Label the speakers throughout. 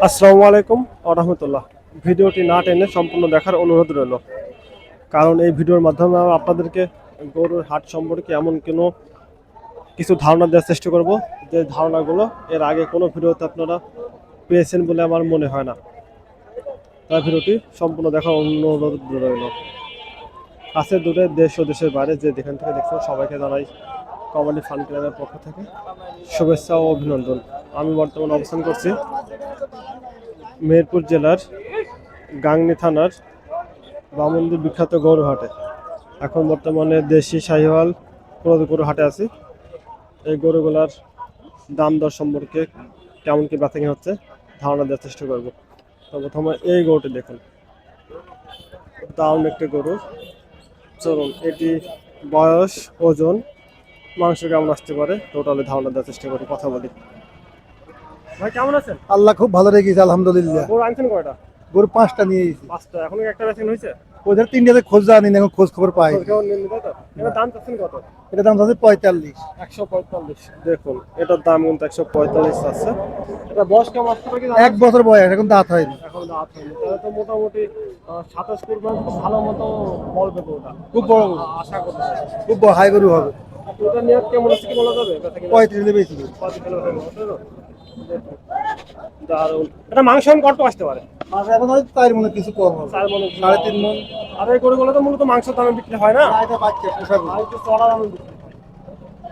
Speaker 1: আসসালামু আলাইকুম ওয়া রাহমাতুল্লাহ। ভিডিওটি না টেনে সম্পূর্ণ দেখার অনুরোধ রইল, কারণ এই ভিডিওর মাধ্যমে আমি আপনাদেরকে গরুর হাট সম্পর্কে এমন কিছু ধারণা দেওয়ার চেষ্টা করব, যে ধারণাগুলো এর আগে কোনো ভিডিওতে আপনারা পেয়েছেন বলে আমার মনে হয় না। তাই ভিডিওটি সম্পূর্ণ দেখার অনুরোধ রইল। কাছে দূরে দেশ ও দেশের বাইরে যে যেখান থেকে দেখছেন সবাইকে জানাই কমেডি ফান ক্লাবের পক্ষ থেকে শুভেচ্ছা ও অভিনন্দন। আমি বর্তমানে অবস্থান করছি মেহেরপুর জেলার গাংনী থানার বামন্দির বিখ্যাত গরু হাটে। এখন বর্তমানে দেশি শাহিওয়াল গরু হাটে আছি। এই গরুগুলার দাম দর সম্পর্কে কেমন কি বেচাকেনা হচ্ছে ধারণা দেওয়ার চেষ্টা করব। তো প্রথমে এই গরুটি দেখুন, দারুণ একটি গরু। চলুন এটি বয়স, ওজন, মাংস কেমন আসতে পারে টোটালি ধারণা দেওয়ার চেষ্টা করি, কথা বলি। ভাই কেমন আছেন?
Speaker 2: আল্লাহ খুব ভালো রেখেছে আলহামদুলিল্লাহ।
Speaker 1: গরু আনছেন কয়টা?
Speaker 2: গরু 5টা নিয়ে এসেছি।
Speaker 1: 5টা, এখনো একটা বেচাকেনা হয়েছে?
Speaker 2: ওদের 3টাতে খোঁজ জানি না, এখন খোঁজ খবর পাই।
Speaker 1: খোঁজ খবর নেননি, তাই তো? এটার দাম চাচ্ছেন কত?
Speaker 2: এটা দাম আছে 45।
Speaker 1: 145। দেখুন এটার দাম কিন্তু 145 আছে। এটা বয়স কেমন আসতে পারে কি জানেন?
Speaker 2: 1 বছর বয়স, এখন দাঁত হয়নি।
Speaker 1: এখন দাঁত হয়নি, তাহলে তো মোটামুটি 27 কুরবান খুব ভালো মতো বলবে ওটা,
Speaker 2: খুব বড় গরু,
Speaker 1: আশা করছি।
Speaker 2: খুব বড় হাই গরু হবে।
Speaker 1: ওটা নিয়ে কেমন আছে কি বলা যাবে?
Speaker 2: 35 এর বেশি।
Speaker 1: 5 কিলো হবে, তাই তো? দেখুন, দারুণ। এটা মাংস এখন কত আসতে পারে?
Speaker 2: মাছ এখন হয়তো 4 মনে কিছু কম হবে,
Speaker 1: 4 মণ,
Speaker 2: 3.5 মন।
Speaker 1: আর এই গরুগুলো তো মূলত মাংসের দামে বিক্রি হয় না,
Speaker 2: না, এটা বাচ্চা পোষা গরু।
Speaker 1: আর একটু চড়া দামে বিক্রি হয়।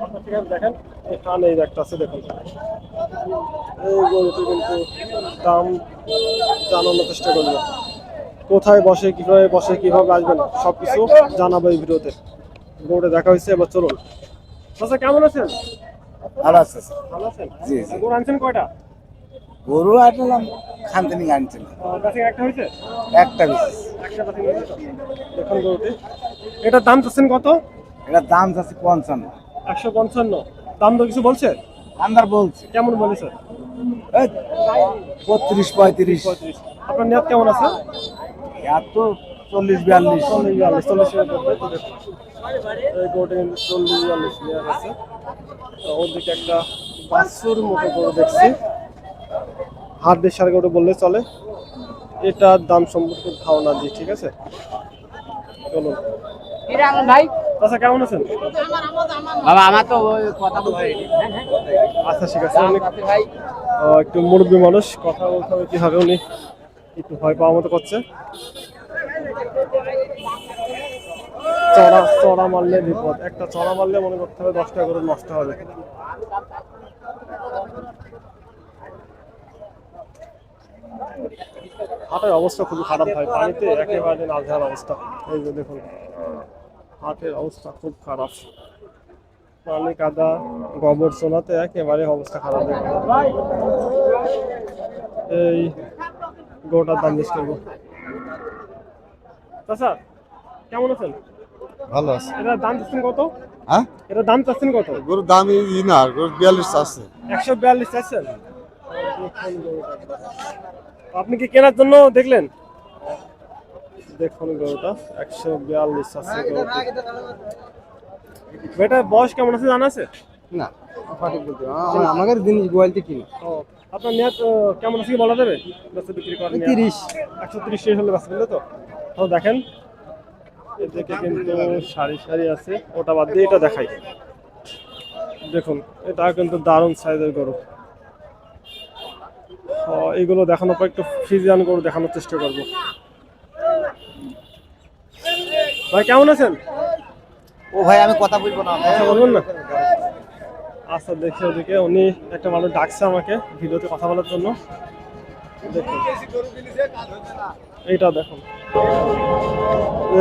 Speaker 1: আচ্ছা, ঠিক আছে, দেখেন এখানে এই যে একটা আছে, দেখুন এই গরুটি কিন্তু দাম জানানোর চেষ্টা করবো। কোথায় বসে, কিভাবে আসবেন সবকিছু জানাবো এই ভিডিওতে। গরুটা দেখা হয়েছে, এবার চলুন। আচ্ছা কেমন আছেন?
Speaker 2: ভালো আছে।
Speaker 1: ভালো আছেন?
Speaker 2: জি, জি।
Speaker 1: গরু আনছেন কয়টা?
Speaker 2: গরু আনলাম খানতেনি আনছিল।
Speaker 1: গাছে একটা হয়েছে?
Speaker 2: একটা বেশি।
Speaker 1: একটা গাছে হয়েছে তো? দেখুন গরুটি, এটার দাম চাচ্ছেন কত?
Speaker 2: এটা দাম আছে 55।
Speaker 1: 155। দাম তো কিছু বলছে?
Speaker 2: আন্দার বলছে
Speaker 1: কেমন বলেছে?
Speaker 2: 32 35।
Speaker 1: 35। আপনার নিয়ত কেমন আছে?
Speaker 2: এত 40 42।
Speaker 1: 40 42, 40 এর মধ্যে তো দেখুন। এই গরুটা কিন্তু 40 42 নিয়ত আছে। তো ওদিকে একটা বাছুর মতো গরু দেখছি, হাট দেশার গরু বললে চলে। এটার দাম সম্পর্কে ধারণা দিই, ঠিক আছে? চলুন।
Speaker 3: ভাই
Speaker 1: আচ্ছা কেমন আছেন?
Speaker 3: বাবা আমার তো ওই কথা বলতে
Speaker 1: আচ্ছা ঠিক আছে। অনেক
Speaker 3: ভাই
Speaker 1: একটু মুরব্বী মানুষ, কথা বলতে হবে কিভাবে, উনি একটু ভয় পাওয়ার মতো করছে। চড়া চড়া মারলে বিপদ, একটা চড়া মারলে মনে করতে হবে 10টা গরু নষ্ট হবে। হাটের অবস্থা খুবই খারাপ ভাই, পানিতে একেবারে নাজেহাল অবস্থা। এই যে দেখুন হাটের অবস্থা খুব খারাপ, পানি কাদা গোবর সোনাতে একেবারে অবস্থা খারাপ। দেখুন এই গরুটার দাম বেশ করবো। চাচা কেমন আছেন?
Speaker 4: ভালো আছে।
Speaker 1: এটার দাম চাচ্ছেন কত?
Speaker 4: হ্যাঁ,
Speaker 1: এটার দাম চাচ্ছেন কত?
Speaker 4: গরুর দাম ই না, গরুর 42 আছে।
Speaker 1: 142 চাচ্ছেন? আপনি কি কেনার জন্য দেখলেন? দেখুন গরুটা 142 আছে গরুটি। এটার বয়স কেমন আছে জানা আছে?
Speaker 2: না, সঠিক বলতে আমাদের জিনিস গোয়ালতে কিনে
Speaker 1: ও, আপনার নিয়ত কেমন আছে কি বলা যাবে? বেচা বিক্রি করার নিয়ত?
Speaker 2: 30।
Speaker 1: 130 শেষ হলে বেচা ফেললে তো? তো দেখেন এদিকে কিন্তু সারি সারি আছে, ওটা বাদ দিয়ে এটা দেখাই। দেখুন এটা কিন্তু দারুণ সাইজের গরু। এইগুলো দেখানোর পর একটু ফ্রিজিয়ান গরু দেখানোর চেষ্টা করবো। ভাই কেমন আছেন?
Speaker 2: ও ভাই আমি কথা বলবো না।
Speaker 1: কথা বলবেন না? আচ্ছা দেখি, ওদিকে উনি একটা মানুষ ডাকছে আমাকে ভিডিওতে কথা বলার জন্য। দেখুন এইটা দেখুন,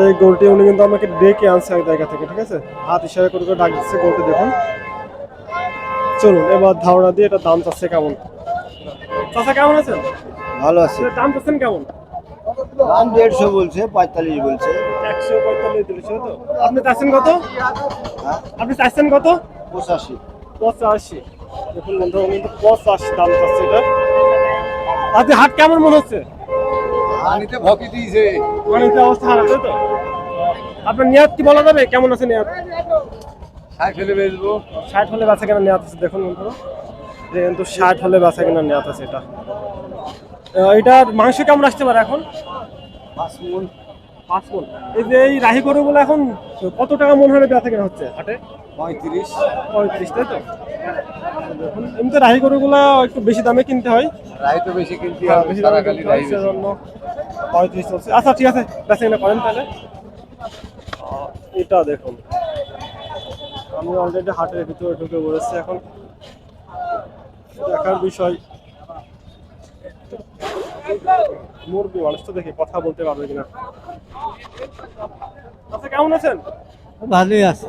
Speaker 1: এই গরুটি উনি কিন্তু আমাকে ডেকে আনছে এক জায়গা থেকে, ঠিক আছে? হাত ইশারা করে ডাক দিচ্ছে গরুটি দেখুন। চলুন এবার ধারণা দিয়ে এটা দাম চাচ্ছে কেমন। চাচা কেমন আছেন?
Speaker 2: ভালো আছে।
Speaker 1: এটার দাম চাচ্ছেন কেমন?
Speaker 2: দাম 150 বলছে, 45 বলছে।
Speaker 1: 145 দিয়েছে তো? আপনি চাচ্ছেন কত?
Speaker 2: হ্যাঁ,
Speaker 1: আপনি চাচ্ছেন কত?
Speaker 2: 85।
Speaker 1: 85। দেখুন বন্ধু কিন্তু 85 দাম চাচ্ছে এটা। আজকে হাট কেমন মনে হচ্ছে?
Speaker 2: আনিতে ভকি দিয়েছে।
Speaker 1: অনেক অবস্থা খারাপ, তাই তো? আপনার নিয়ত কি বলা যাবে, কেমন আছে নিয়ত?
Speaker 2: 60 ফেলে বেচবো।
Speaker 1: 60 হলে বেচা কেনা নিয়ত আছে, দেখুন বন্ধু এটা কিন্তু 60 হলে বেচা কিনা নেওয়া আছে এটা। এটার মাংস কেমন আসতে পারে এখন?
Speaker 2: 5 মণ।
Speaker 1: 5 মণ। এই যে এই রাহি গরুগুলো এখন কত টাকা মন হলে বেচা কিনা হচ্ছে হাটে?
Speaker 2: 35।
Speaker 1: 35, তাই তো? দেখুন এমনিতে রাহি গরুগুলো একটু বেশি দামে কিনতে হয়।
Speaker 2: রাই তো বেশি কিনতে
Speaker 1: হ্যাঁ,
Speaker 2: হবে,
Speaker 1: বেশি
Speaker 2: সারা
Speaker 1: দামে
Speaker 2: খালি
Speaker 1: কিনতে
Speaker 2: রাই
Speaker 1: হয়,
Speaker 2: বেশি।
Speaker 1: সেজন্য 35 চলছে। আচ্ছা ঠিক আছে, বেচা কিনা করেন তাহলে। এটা দেখুন, আমি অলরেডি হাটের ভিতরে ঢুকে পড়েছি এখন। দেখার বিষয়, মুরগি মানুষ তো দেখি কথা বলতে পারবে কিনা। আচ্ছা কেমন আছেন?
Speaker 5: ভালোই আছে।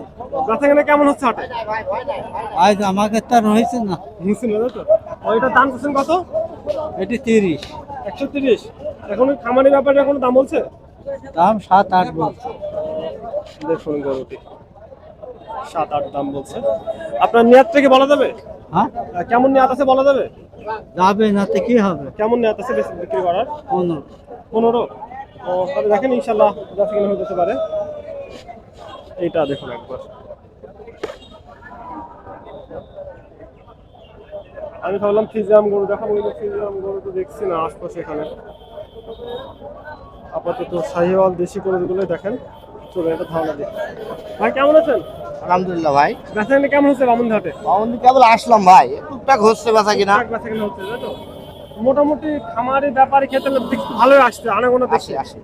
Speaker 1: বেচা কিনা কেমন হচ্ছে হাটে?
Speaker 5: আজ আমাকে তার হয়েছে না,
Speaker 1: নিশ্চিত না তো? এটার দাম করছেন কত?
Speaker 5: এটি 30,
Speaker 1: 130। এখন ওই খামারের ব্যাপারে কোনো দাম বলছে?
Speaker 5: দাম 7-8 বলছে।
Speaker 1: দেখুন গরুটি 7-8 দাম বলছে। আপনার নিয়াতটা কি বলা যাবে?
Speaker 5: হ্যাঁ,
Speaker 1: কেমন নিয়াত আছে বলা যাবে?
Speaker 5: যাবে নাতে কি হবে?
Speaker 1: কেমন নিয়াত আছে বেশি বিক্রি করার?
Speaker 5: 15।
Speaker 1: 15। ও তাহলে দেখেন ইনশাল্লাহ বেচা কিনা হয়ে যেতে পারে। এইটা দেখুন একবার, আমি ভাবলাম ফিজিয়াম গরু দেখাবো, কিন্তু ফিজিয়াম গরু তো দেখছি না আশপাশে এখানে। আপাতত শাহিওয়াল দেশি গরুগুলো দেখেন। চলে এটা ধারণা দিই। ভাই কেমন আছেন?
Speaker 2: আলহামদুলিল্লাহ ভাই।
Speaker 1: বেচা কিনা কেমন হচ্ছে বামুন ঘাটে?
Speaker 2: বাউন্ডি কেবল আসলাম ভাই, টুকটাক হচ্ছে বেচা কিনা।
Speaker 1: বেচা কিনা হচ্ছে তাই তো? মোটামুটি খামারি ব্যাপারে ক্ষেত্রে দেখছি ভালোই আসছে, আনাগোনা দেখছি।
Speaker 2: আসে।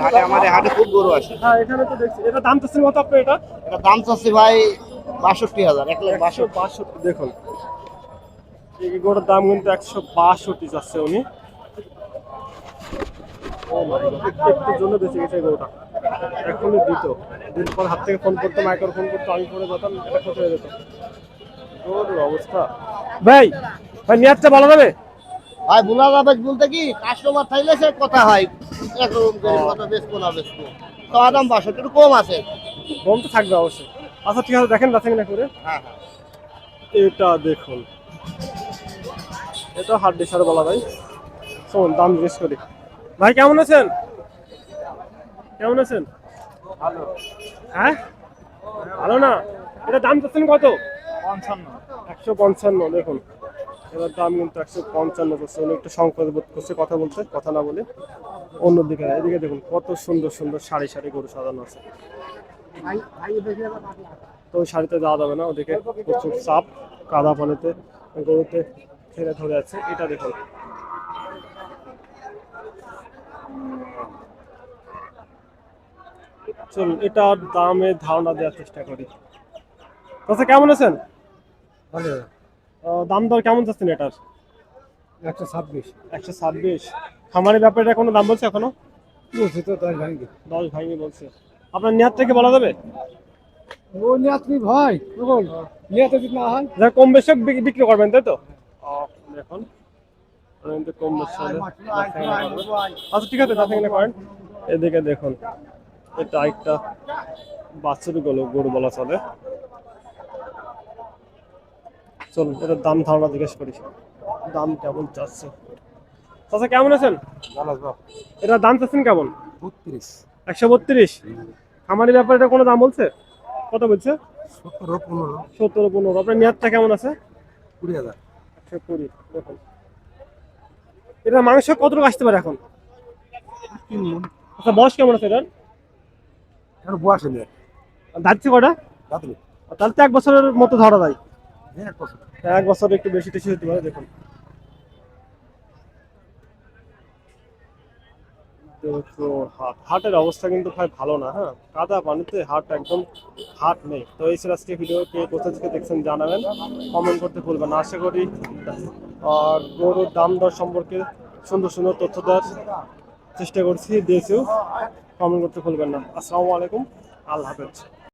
Speaker 2: হাটে আমাদের হাটে খুব গরু আসে।
Speaker 1: হ্যাঁ এখানে তো দেখছি। এটা দাম চাচ্ছেন কত আপনি এটা?
Speaker 2: এটা দাম চাচ্ছি ভাই 62,000, 1,62,000।
Speaker 1: 162 দেখুন, এই গরুর দাম কিন্তু 162 যাচ্ছে উনি। ও মাই গড, একটু জন্য বেঁচে গেছে এই গরুটা। এখনই দিন পর হাত থেকে ফোন করতো, মাইক্রোফোন ফোন করতো, আমি পরে যেতাম, এটা ক্ষতি হয়ে যেত। গরুর অবস্থা। ভাই ভাই নিয়াতটা বলা যাবে?
Speaker 2: ভাই বোলা যাবে বলতে কি, কাস্টমার থাকলে সে কথা হয় একরকম করে, কথা বেচবো না বেচবো। তো দাম 62, একটু কম আছে।
Speaker 1: গম তো থাকবে অবশ্যই। আচ্ছা ঠিক আছে, দেখেন বেচা কিনা করে।
Speaker 2: হ্যাঁ।
Speaker 1: এটা দেখুন, এটা হাট ডিসার বলা ভাই। শোন দাম জিজ্ঞেস করি। ভাই কেমন আছেন? কেমন আছেন?
Speaker 2: ভালো।
Speaker 1: হ্যাঁ ভালো না? এটা দাম চাচ্ছেন কত?
Speaker 2: 55।
Speaker 1: 155 দেখুন, এবার দাম কিন্তু 155 করছে। উনি একটু সংকোচ বোধ করছে কথা বলতে, কথা না বলে অন্যদিকে। এদিকে দেখুন কত সুন্দর সুন্দর সারি সারি গরু সাজানো আছে। তো ওই শাড়িতে যাওয়া যাবে না, ওদিকে প্রচুর চাপ, কাদা পানিতে গরুতে ছেড়ে ধরে আছে। এটা দেখুন, চলুন এটার দামে ধারণা দেওয়ার চেষ্টা করি। আচ্ছা কেমন আছেন?
Speaker 2: ভালো।
Speaker 1: দাম দর কেমন চাচ্ছেন এটার?
Speaker 2: 126
Speaker 1: 126। খামারের ব্যাপারে কোনো দাম বলছে এখনো?
Speaker 2: বলছি তো, 10 ভাঙি।
Speaker 1: 10 ভাঙি বলছে। আপনার নিয়াত থেকে বলা যাবে?
Speaker 2: ও নিয়াত কি ভাই, বল নিয়াত যদি না হয়
Speaker 1: যা কম বেশি বিক্রি করবেন তাই তো? দেখুন কিন্তু কম বেশি হলে আচ্ছা ঠিক আছে, তাতে কিনা করেন। এদিকে দেখুন, এটা একটা বাছুর গরু বলা চলে। চলুন এটার দাম ধারণা জিজ্ঞেস করি, দাম কেমন চাচ্ছে। আচ্ছা কেমন আছেন?
Speaker 2: ভালো তো।
Speaker 1: এটার দাম চাচ্ছেন কেমন?
Speaker 2: 32।
Speaker 1: 132। খামারি ব্যাপারে এটা কোনো দাম বলছে? কত বলছে?
Speaker 2: 17, 15।
Speaker 1: 17-15। আপনার নিয়াতটা কেমন আছে?
Speaker 2: 20,000।
Speaker 1: 120। দেখুন এটা মাংস কতটুকু আসতে পারে এখন?
Speaker 2: 3 মণ।
Speaker 1: আচ্ছা বয়স কেমন আছে এটার?
Speaker 2: আর বয়স নেই।
Speaker 1: দাঁড়িয়েছে কটা?
Speaker 2: রাতলে।
Speaker 1: তাহলে তো 1 বছরের মতো ধরা যায়।
Speaker 2: হ্যাঁ, কত?
Speaker 1: 1 বছর একটু বেশি টেশি হতে পারে। দেখুন তো হাটের অবস্থা কিন্তু ভাই ভালো না। হ্যাঁ কাদা পানিতে হাট একদম, হাট নেই। তো এই ছিল আজকে ভিডিও, কে কোথা থেকে দেখছেন জানাবেন, কমেন্ট করতে ভুলবেন না। আশা করি গরুর দাম দর সম্পর্কে সুন্দর সুন্দর তথ্য দেওয়ার চেষ্টা করছি, দিয়েছিও। কমেন্ট করতে ভুলবেন না। আসসালামু আলাইকুম, আল্লাহ হাফেজ।